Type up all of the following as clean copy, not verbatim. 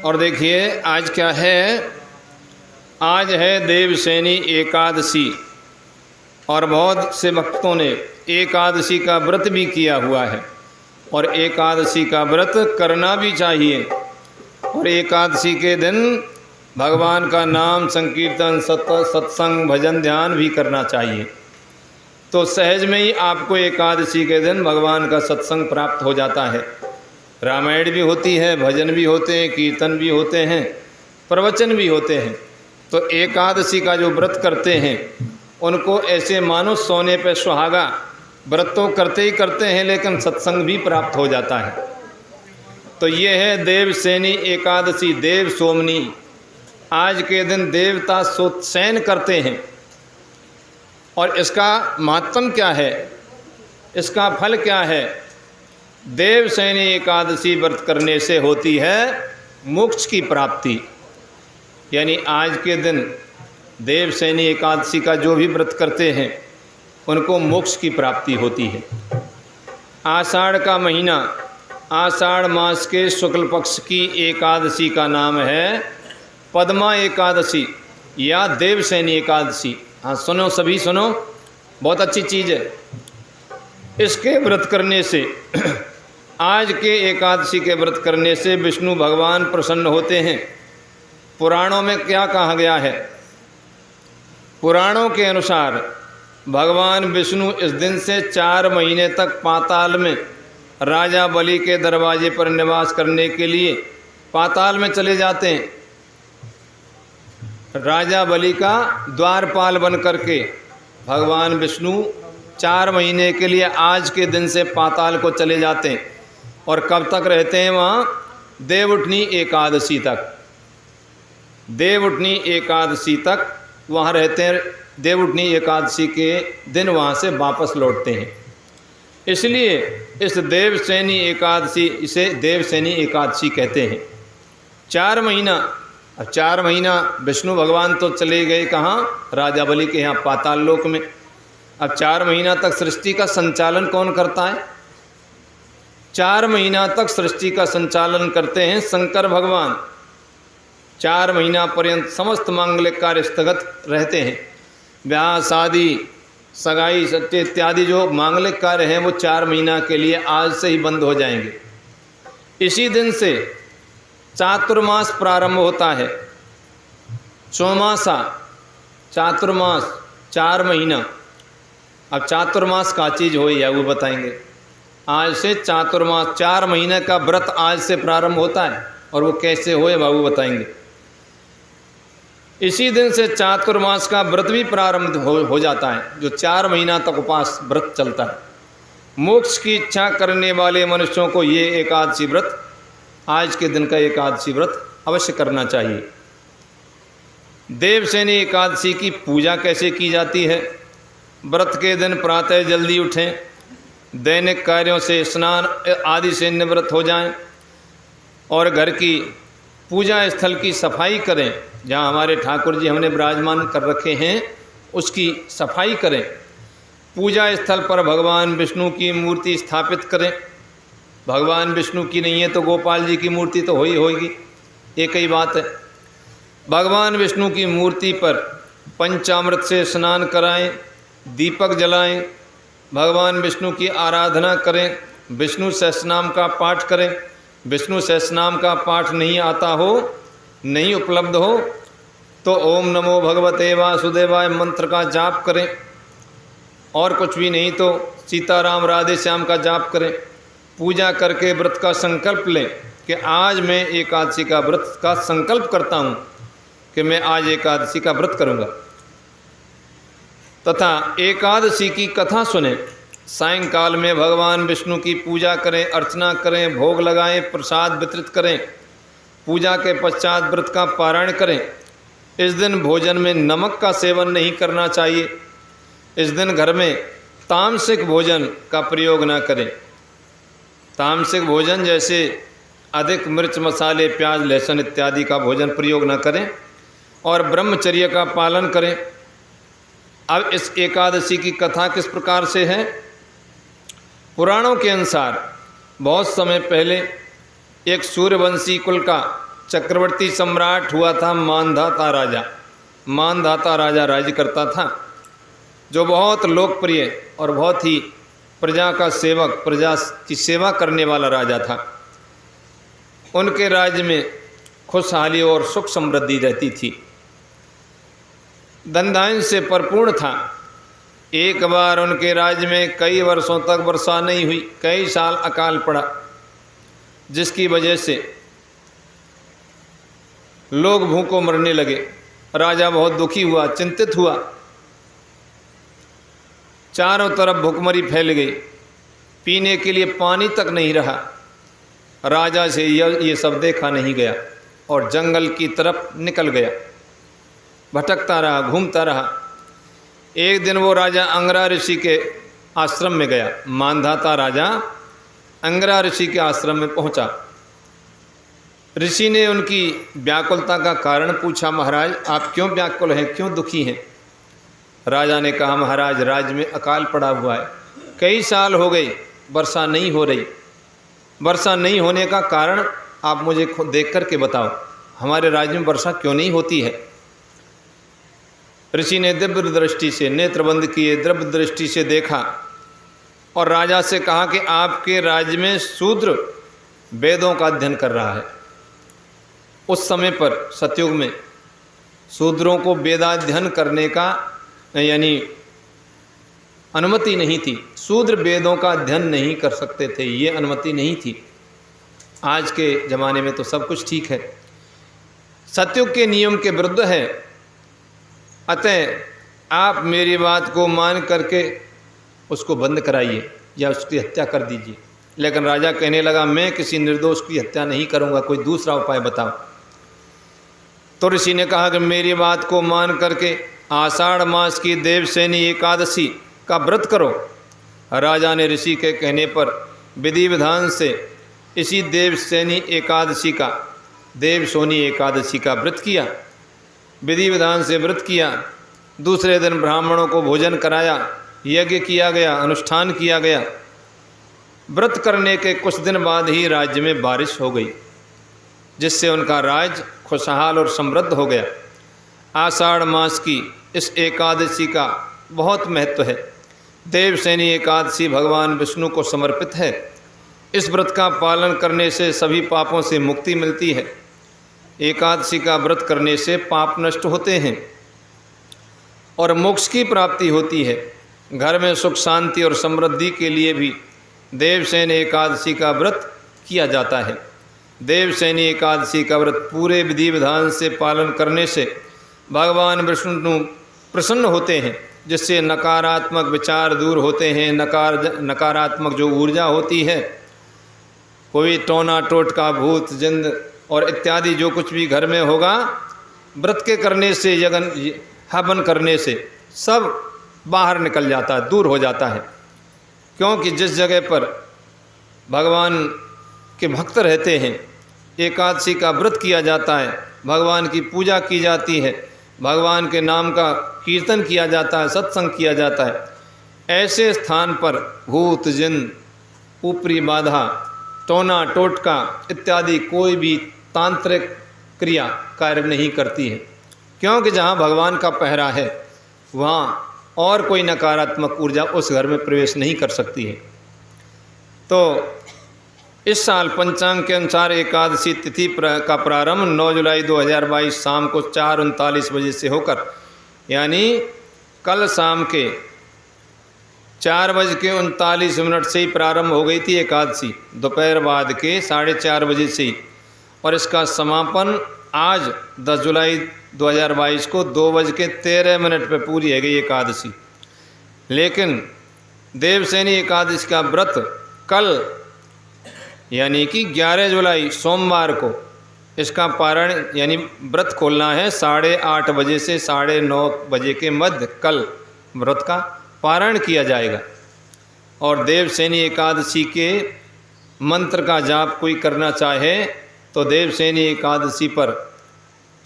और देखिए आज क्या है, आज है देवशयनी एकादशी और बहुत से भक्तों ने एकादशी का व्रत भी किया हुआ है और एकादशी का व्रत करना भी चाहिए। और एकादशी के दिन भगवान का नाम संकीर्तन सत्संग भजन ध्यान भी करना चाहिए। तो सहज में ही आपको एकादशी के दिन भगवान का सत्संग प्राप्त हो जाता है। रामायण भी होती है, भजन भी होते हैं, कीर्तन भी होते हैं, प्रवचन भी होते हैं। तो एकादशी का जो व्रत करते हैं उनको ऐसे मानो सोने पे सुहागा, व्रत तो करते ही करते हैं लेकिन सत्संग भी प्राप्त हो जाता है। तो ये है देवशयनी एकादशी, देव सोमनी। आज के दिन देवता शयन करते हैं और इसका महत्व क्या है, इसका फल क्या है। देवशयनी एकादशी व्रत करने से होती है मोक्ष की प्राप्ति। यानी आज के दिन देवशयनी एकादशी का जो भी व्रत करते हैं उनको मोक्ष की प्राप्ति होती है। आषाढ़ का महीना, आषाढ़ मास के शुक्ल पक्ष की एकादशी का नाम है पद्मा एकादशी या देवशयनी एकादशी। हाँ सुनो, सभी सुनो, बहुत अच्छी चीज़ है। इसके व्रत करने से आज के एकादशी के व्रत करने से विष्णु भगवान प्रसन्न होते हैं। पुराणों में क्या कहा गया है, पुराणों के अनुसार भगवान विष्णु इस दिन से 4 महीने तक पाताल में राजा बलि के दरवाजे पर निवास करने के लिए पाताल में चले जाते हैं। राजा बलि का द्वारपाल बन करके भगवान विष्णु 4 महीने के लिए आज के दिन से पाताल को चले जाते हैं। और कब तक रहते हैं वहाँ? देवउठनी एकादशी तक। देवउठनी एकादशी तक वहाँ रहते हैं। देवउठनी एकादशी के दिन वहाँ से वापस लौटते हैं। इसलिए इस देवशयनी एकादशी, इसे देवशयनी एकादशी कहते हैं। 4 महीना, अब 4 महीना विष्णु भगवान तो चले गए कहाँ? राजा बलि के यहाँ पाताल लोक में। अब 4 महीना तक सृष्टि का संचालन कौन करता है? 4 महीना तक सृष्टि का संचालन करते हैं शंकर भगवान। 4 महीना पर्यंत समस्त मांगलिक कार्य स्थगित रहते हैं। ब्याह शादी सगाई सत्य इत्यादि जो मांगलिक कार्य हैं वो 4 महीना के लिए आज से ही बंद हो जाएंगे। इसी दिन से चातुर्मास प्रारंभ होता है। चौमासा, चातुर्मास, 4 महीना। अब चातुर्मास का चीज़ हो या वो बताएंगे। आज से चातुर्मास 4 महीने का व्रत आज से प्रारंभ होता है और वो कैसे होए बाबू बताएंगे। इसी दिन से चातुर्मास का व्रत भी प्रारंभ हो जाता है, जो 4 महीना तक उपास व्रत चलता है। मोक्ष की इच्छा करने वाले मनुष्यों को ये एकादशी व्रत, आज के दिन का एकादशी व्रत अवश्य करना चाहिए। देवशयनी एकादशी की पूजा कैसे की जाती है? व्रत के दिन प्रातः जल्दी उठें, दैनिक कार्यों से स्नान आदि से निवृत्त हो जाएं और घर की पूजा स्थल की सफाई करें। जहाँ हमारे ठाकुर जी हमने विराजमान कर रखे हैं उसकी सफाई करें। पूजा स्थल पर भगवान विष्णु की मूर्ति स्थापित करें। भगवान विष्णु की नहीं है तो गोपाल जी की मूर्ति तो होगी, एक ही बात है। भगवान विष्णु की मूर्ति पर पंचामृत से स्नान कराएं, दीपक जलाएं, भगवान विष्णु की आराधना करें, विष्णु सहस्रनाम का पाठ करें। विष्णु सहस्रनाम का पाठ नहीं आता हो, नहीं उपलब्ध हो तो ओम नमो भगवते वासुदेवाय मंत्र का जाप करें। और कुछ भी नहीं तो सीताराम राधे श्याम का जाप करें। पूजा करके व्रत का संकल्प लें कि आज मैं एकादशी का व्रत का संकल्प करता हूँ कि मैं आज एकादशी का व्रत करूँगा। तथा एकादशी की कथा सुने। सायंकाल में भगवान विष्णु की पूजा करें, अर्चना करें, भोग लगाएं, प्रसाद वितरित करें। पूजा के पश्चात व्रत का पारायण करें। इस दिन भोजन में नमक का सेवन नहीं करना चाहिए। इस दिन घर में तामसिक भोजन का प्रयोग न करें। तामसिक भोजन जैसे अधिक मिर्च मसाले प्याज लहसुन इत्यादि का भोजन प्रयोग न करें और ब्रह्मचर्य का पालन करें। अब इस एकादशी की कथा किस प्रकार से है? पुराणों के अनुसार बहुत समय पहले एक सूर्यवंशी कुल का चक्रवर्ती सम्राट हुआ था मांधाता राजा। मांधाता राजा राज्य करता था, जो बहुत लोकप्रिय और बहुत ही प्रजा का सेवक, प्रजा की सेवा करने वाला राजा था। उनके राज्य में खुशहाली और सुख समृद्धि रहती थी, धन धान्य से परिपूर्ण था। एक बार उनके राज्य में कई वर्षों तक वर्षा नहीं हुई, कई साल अकाल पड़ा, जिसकी वजह से लोग भूखों मरने लगे। राजा बहुत दुखी हुआ, चिंतित हुआ। चारों तरफ भुखमरी फैल गई, पीने के लिए पानी तक नहीं रहा। राजा से ये सब देखा नहीं गया और जंगल की तरफ निकल गया, भटकता रहा, घूमता रहा। एक दिन वो राजा अंगरा ऋषि के आश्रम में गया। मांधाता राजा अंगरा ऋषि के आश्रम में पहुंचा। ऋषि ने उनकी व्याकुलता का कारण पूछा, महाराज आप क्यों व्याकुल हैं, क्यों दुखी हैं? राजा ने कहा, महाराज राज्य में अकाल पड़ा हुआ है, कई साल हो गए वर्षा नहीं हो रही। वर्षा नहीं होने का कारण आप मुझे देख कर के बताओ, हमारे राज्य में वर्षा क्यों नहीं होती है? ऋषि ने दिव्य दृष्टि से, नेत्र बंद किए, दिव्य दृष्टि से देखा और राजा से कहा कि आपके राज्य में शूद्र वेदों का अध्ययन कर रहा है। उस समय पर सतयुग में शूद्रों को वेदाध्ययन करने का यानी अनुमति नहीं थी। शूद्र वेदों का अध्ययन नहीं कर सकते थे, ये अनुमति नहीं थी। आज के ज़माने में तो सब कुछ ठीक है, सतयुग के नियम के विरुद्ध है। अतः आप मेरी बात को मान करके उसको बंद कराइए या उसकी हत्या कर दीजिए। लेकिन राजा कहने लगा, मैं किसी निर्दोष की हत्या नहीं करूँगा, कोई दूसरा उपाय बताओ। तो ऋषि ने कहा कि मेरी बात को मान करके आषाढ़ मास की देवसेनी एकादशी का व्रत करो। राजा ने ऋषि के कहने पर विधि विधान से इसी देवसेनी एकादशी का, देवसोनी एकादशी का व्रत किया। विधि विधान से व्रत किया। दूसरे दिन ब्राह्मणों को भोजन कराया, यज्ञ किया गया, अनुष्ठान किया गया। व्रत करने के कुछ दिन बाद ही राज्य में बारिश हो गई, जिससे उनका राज्य खुशहाल और समृद्ध हो गया। आषाढ़ मास की इस एकादशी का बहुत महत्व है। देवसेनी एकादशी भगवान विष्णु को समर्पित है। इस व्रत का पालन करने से सभी पापों से मुक्ति मिलती है। एकादशी का व्रत करने से पाप नष्ट होते हैं और मोक्ष की प्राप्ति होती है। घर में सुख शांति और समृद्धि के लिए भी देवसेनी एकादशी का व्रत किया जाता है। देवसेनी एकादशी का व्रत पूरे विधि विधान से पालन करने से भगवान विष्णु प्रसन्न होते हैं, जिससे नकारात्मक विचार दूर होते हैं। नकारात्मक जो ऊर्जा होती है, कोई टोना टोटका, भूत जिंद और इत्यादि जो कुछ भी घर में होगा, व्रत के करने से, यज्ञ हवन करने से सब बाहर निकल जाता है, दूर हो जाता है। क्योंकि जिस जगह पर भगवान के भक्त रहते हैं, एकादशी का व्रत किया जाता है, भगवान की पूजा की जाती है, भगवान के नाम का कीर्तन किया जाता है, सत्संग किया जाता है, ऐसे स्थान पर भूत जिन, ऊपरी बाधा, टोना टोटका इत्यादि कोई भी तांत्रिक क्रिया कार्य नहीं करती है। क्योंकि जहाँ भगवान का पहरा है, वहाँ और कोई नकारात्मक ऊर्जा उस घर में प्रवेश नहीं कर सकती है। तो इस साल पंचांग के अनुसार एकादशी तिथि का प्रारंभ 9 जुलाई 2022 शाम को 4:39 बजे से होकर, यानी कल शाम के 4:39 से ही प्रारंभ हो गई थी एकादशी, दोपहर बाद के 4:30 बजे से ही। और इसका समापन आज 10 जुलाई 2022 को 2:13 पर पूरी है गई एकादशी। लेकिन देवसेनी एकादशी का व्रत कल यानी कि 11 जुलाई सोमवार को इसका पारण यानी व्रत खोलना है 8:30 बजे से 9:30 बजे के मध्य। कल व्रत का पारण किया जाएगा। और देवसेनी एकादशी के मंत्र का जाप कोई करना चाहे तो देवसेनी एकादशी पर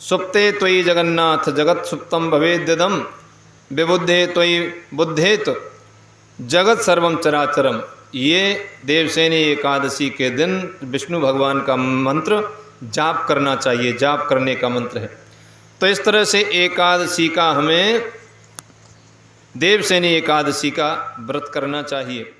सुप्ते त्वयि जगन्नाथ जगत सुप्तम भवेद्यदम विबुद्धे त्वयि बुद्धेत जगत सर्वम चराचरम, ये देवसेनी एकादशी के दिन विष्णु भगवान का मंत्र जाप करना चाहिए, जाप करने का मंत्र है। तो इस तरह से एकादशी का हमें देवशयनी एकादशी का व्रत करना चाहिए।